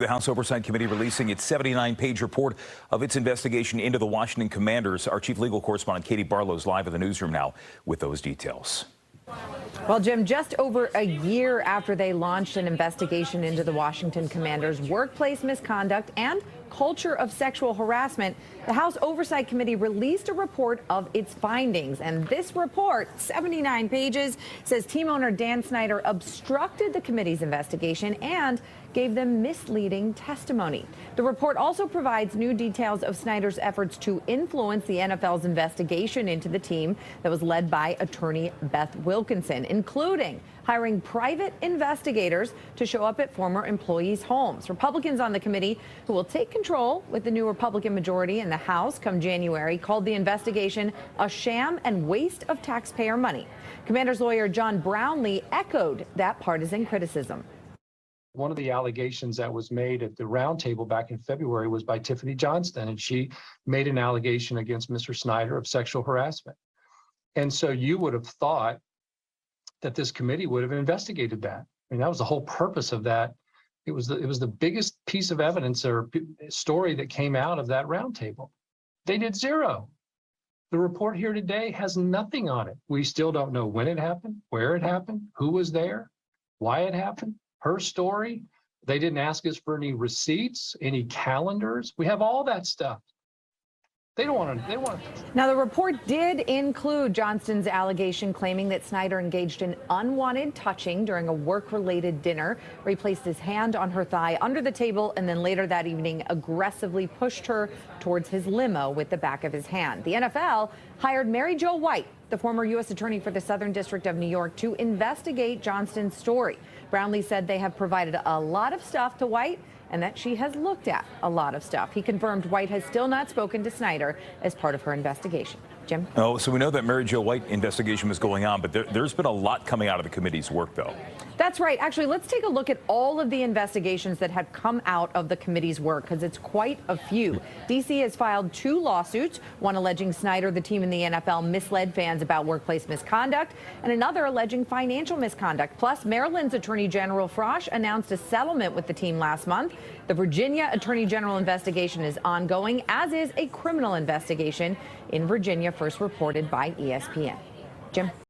The House Oversight Committee releasing its 79-page report of its investigation into the Washington Commanders. Our chief legal correspondent Katie Barlow is live in the newsroom now with those details. Well, Jim, just over a year after they launched an investigation into the Washington Commanders' workplace misconduct and culture of sexual harassment, the House Oversight Committee released a report of its findings. And this report, 79 pages, says team owner Dan Snyder obstructed the committee's investigation and gave them misleading testimony. The report also provides new details of Snyder's efforts to influence the NFL's investigation into the team that was led by attorney Beth Wilkinson, including hiring private investigators to show up at former employees' homes. Republicans on the committee, who will take control with the new Republican majority in the House come January, called the investigation a sham and waste of taxpayer money. Commander's lawyer John Brownlee echoed that partisan criticism. One of the allegations that was made at the roundtable back in February was by Tiffany Johnston, and she made an allegation against Mr. Snyder of sexual harassment. And so you would have thought that this committee would have investigated that. I mean, that was the whole purpose of that. It was the biggest piece of evidence or story that came out of that roundtable. They did zero. The report here today has nothing on it. We still don't know when it happened, where it happened, who was there, why it happened, her story. They didn't ask us for any receipts, any calendars. We have all that stuff. They want to. Now, the report did include Johnston's allegation claiming that Snyder engaged in unwanted touching during a work-related dinner, where he placed his hand on her thigh under the table and then later that evening aggressively pushed her towards his limo with the back of his hand. The NFL hired Mary Jo White, the former U.S. attorney for the Southern District of New York, to investigate Johnston's story. Brownlee said they have provided a lot of stuff to White and that she has looked at a lot of stuff. He confirmed White has still not spoken to Snyder as part of her investigation. Jim? Oh, so we know that Mary Jo White investigation was going on, but there's been a lot coming out of the committee's work, though. That's right. Actually, let's take a look at all of the investigations that have come out of the committee's work, because it's quite a few. D.C. has filed 2 lawsuits, one alleging Snyder, the team in the NFL, misled fans about workplace misconduct, and another alleging financial misconduct. Plus, Maryland's Attorney General Frosch announced a settlement with the team last month. The Virginia Attorney General investigation is ongoing, as is a criminal investigation in Virginia, first reported by ESPN. Jim?